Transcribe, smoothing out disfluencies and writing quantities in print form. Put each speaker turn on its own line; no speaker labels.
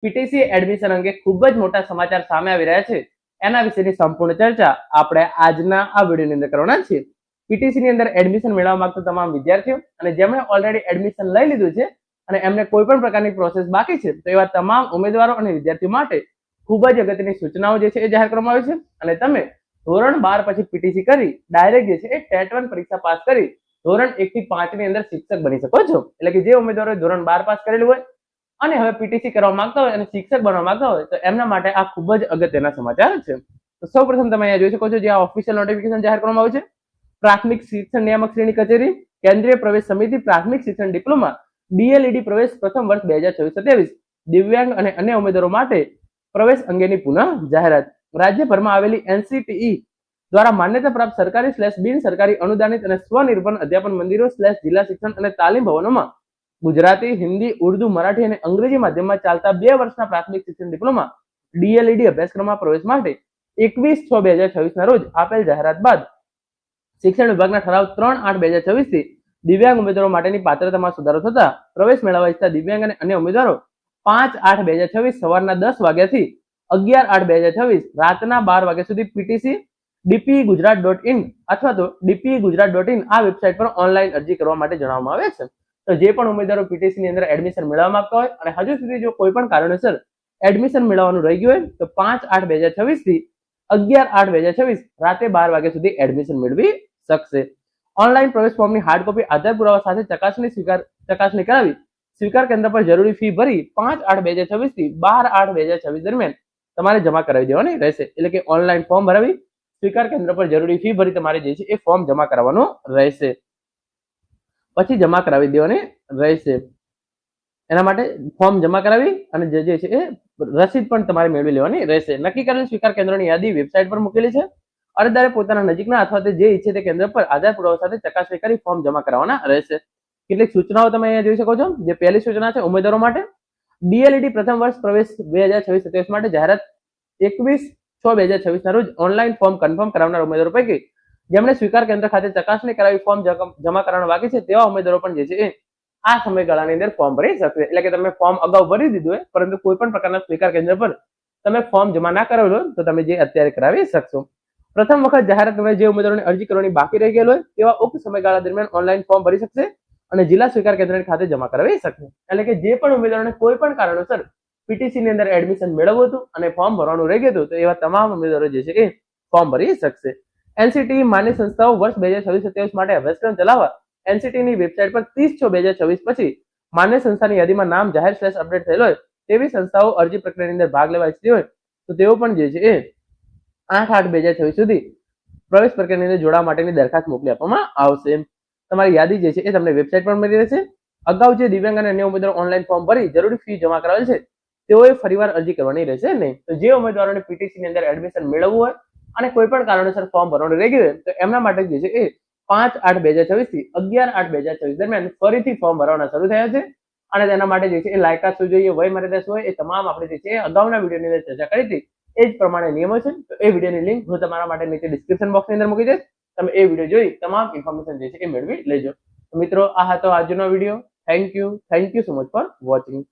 PTC admission અંગે ખૂબ જ મોટા સમાચાર સામે આવી રહ્યા છે. એના વિશેની સંપૂર્ણ ચર્ચા આપણે આજના આ વિડીયોની અંદર કરવાના છીએ. પીટીસી ની અંદર એડમિશન મેળવવા માંગતા તમામ વિદ્યાર્થીઓ અને જેમણે ઓલરેડી એડમિશન લઈ લીધું છે અને એમને કોઈ પણ પ્રકારની પ્રોસેસ બાકી છે તો એવા તમામ ઉમેદવારો અને વિદ્યાર્થીઓ માટે ખૂબ જ અગત્યની સૂચનાઓ જે છે એ જાહેર કરવામાં આવી છે. અને તમે ધોરણ 12 પછી પીટીસી કરી ડાયરેક્ટ જે છે એ ટેટ 1 પરીક્ષા પાસ કરી ધોરણ 1 થી 5 ની અંદર શિક્ષક બની શકો છો. એટલે કે જે ઉમેદવારોએ ધોરણ 12 પાસ કરેલું હોય અને હવે પીટીસી કરવા માંગતા હોય અને શિક્ષક બનવા માંગતા હોય તો એમના માટે આ ખૂબ જ અગત્યના સમાચાર છે. તો સૌપ્રથમ તમે અહીંયા જોઈ શકો છો જે આ ઓફિશિયલ નોટિફિકેશન જાહેર કરવામાં આવ્યું છે. પ્રાથમિક શિક્ષણ નિયામક શ્રેણી કચેરી, કેન્દ્રીય પ્રવેશ સમિતિ, પ્રાથમિક શિક્ષણ ડિપ્લોમા, ડીએલઈડી પ્રવેશ પ્રથમ વર્ષ 2024-27 દિવ્યાંગ અને અન્ય ઉમેદવારો માટે પ્રવેશ અંગેની પુનઃ જાહેરાત. રાજ્યભરમાં આવેલી એનસીટીઈ દ્વારા માન્યતા પ્રાપ્ત સરકારી / બિન સરકારી અનુદાનિત અને સ્વનિર્ભર અધ્યાપન મંદિરો / જિલ્લા શિક્ષણ અને તાલીમ ભવનોમાં ગુજરાતી, હિન્દી, ઉર્દુ, મરાઠી અને અંગ્રેજી માધ્યમમાં ચાલતા 2 વર્ષના પ્રાથમિક શિક્ષણ ડિપ્લોમા ડીએલઈડી અભ્યાસક્રમમાં પ્રવેશ માટે 21/6/2026 ના રોજ આપેલ જાહેરાત બાદ શિક્ષણ વિભાગના ઠરાવ 3/8/2026 થી દિવ્યાંગ ઉમેદવારો માટેની પાત્રતામાં સુધારો થતા પ્રવેશ મેળવવા ઈચ્છતા દિવ્યાંગ અને અન્ય ઉમેદવારો 5/8/2026 સવારના 10 વાગ્યાથી 11/8/2026 રાતના 12 વાગ્યા સુધી પીટીસી dpegujarat.in અથવા તો dpegujarat.in આ વેબસાઇટ પર ઓનલાઈન અરજી કરવા માટે જણાવવામાં આવે છે. તો જે પણ ઉમેદવારો પીટીસી ની અંદર એડમિશન મેળવવા માંગતા હોય અને હજુ સુધી જો કોઈ પણ કારણોસર એડમિશન મેળવવાનું રહી ગયું હોય તો 5/8/2026 થી 11/8/2026 રાતે 12 વાગ્યા સુધી એડમિશન મેળવી શકશે. ઓનલાઈન પ્રવેશ ફોર્મની હાર્ડ કોપી આધાર પુરાવા સાથે ચકાસણી કરાવી સ્વીકાર કેન્દ્ર પર જરૂરી ફી ભરી 5/8/2026 થી 12/8/2026 દરમિયાન તમારે જમા કરાવી દેવાની રહેશે. એટલે કે ઓનલાઈન ફોર્મ ભરાવી સ્વીકાર કેન્દ્ર પર જરૂરી ફી ભરી તમારે જે છે એ ફોર્મ જમા કરાવવાનું રહેશે, પછી જમા કરાવી દેવાની રહેશે. એના માટે ફોર્મ જમા કરાવી અને જે છે એ રસીદ પણ તમારે મેળવી લેવાની રહેશે. નક્કી કરેલ સ્વીકાર કેન્દ્રોની યાદી વેબસાઇટ પર મૂકેલી છે. અરજદારે પોતાના નજીકના અથવા તો જે ઈચ્છે તે કેન્દ્ર પર આધાર પુરાવા સાથે ચકાસણી કરી ફોર્મ જમા કરાવવાના રહેશે. કેટલીક સૂચનાઓ તમે અહીંયા જોઈ શકો છો. જે પહેલી સૂચના છે ઉમેદવારો માટે ડીએલઈડી પ્રથમ વર્ષ પ્રવેશ 2026-27 માટે જાહેરાત 21/6/2026 ના રોજ ઓનલાઈન ફોર્મ કન્ફર્મ કરાવનાર ઉમેદવારો પૈકી જેમણે સ્વીકાર કેન્દ્ર ખાતે ચકાસણી કરાવી ફોર્મ જમા કરવાનું બાકી છે તેવા ઉમેદવારો પણ જે છે એ આ સમયગાળાની અંદર ફોર્મ ભરી શકશે. એટલે કે તમે ફોર્મ અગાઉ ભરી દીધું હોય પરંતુ કોઈ પણ પ્રકારના સ્વીકાર કેન્દ્ર પર તમે ફોર્મ જમા ના કરાવેલું હોય તો તમે જે અત્યારે કરાવી શકશો. પ્રથમ વખત જાહેરાત તમે જે ઉમેદવારોને અરજી કરવાની બાકી રહી ગયેલ હોય તેવા ઉક્ત સમયગાળા દરમિયાન ઓનલાઈન ફોર્મ ભરી શકશે અને જિલ્લા સ્વીકાર કેન્દ્ર ખાતે જમા કરાવી શકશે. એટલે કે જે પણ ઉમેદવારોને કોઈ પણ કારણોસર પીટીસી ની અંદર એડમિશન મેળવવું હતું અને ફોર્મ ભરવાનું રહી ગયું હતું તો એવા તમામ ઉમેદવારો જે છે એ ફોર્મ ભરી શકશે. એનસીટીઈ માન્ય સંસ્થાઓ વર્ષ 2026-27 માટે અભ્યાસક્રમ ચલાવવા એનસીટીઈ ની વેબસાઇટ પર 30/6/2026 પછી માન્ય સંસ્થાની યાદીમાં નામ જાહેર / અપડેટ થયેલ હોય તેવી સંસ્થાઓ અરજી પ્રક્રિયાની અંદર ભાગ લેવા ઈચ્છતી હોય તો તેઓ પણ જે છે એ 8/8/2026 સુધી પ્રવેશ પ્રક્રિયાની અંદર જોડાવા માટેની દરખાસ્ત મોકલી આપવામાં આવશે. તમારી યાદી જે છે એ તમને વેબસાઇટ પર મળી રહેશે. અગાઉ જે દિવ્યાંગ અને અન્ય ઉમેદવારો ઓનલાઈન ફોર્મ ભરી જરૂરી ફી જમા કરાવેલ છે તેઓએ ફરીવાર અરજી કરવાની રહેશે નહીં. તો જે ઉમેદવારોને પીટીસી ની અંદર એડમિશન મેળવવું હોય અને કોઈ પણ કારણોસર ફોર્મ ભરવાનું રહી ગયું હોય તો એમના માટે જે છે એ 5/8/2026 થી 11/8/2026 દરમિયાન ફરીથી ફોર્મ ભરવાના શરૂ થયા છે. અને તેના માટે જે છે એ લાયકાત શું જોઈએ, વય મર્યાદા શું હોય એ તમામ આપણે જે છે અગાઉના વિડીયોની અંદર ચર્ચા કરી હતી એ જ પ્રમાણે નિયમો છે. તો એ વિડીયોની લિંક હું તમારા માટે નીચે ડિસ્ક્રિપ્શન બોક્સની અંદર મૂકી દઈશ. તમે એ વિડીયો જોઈ તમામ ઇન્ફોર્મેશન જે છે એ મેળવી લેજો. મિત્રો આ હતો આજનો video. Thank you so much for watching.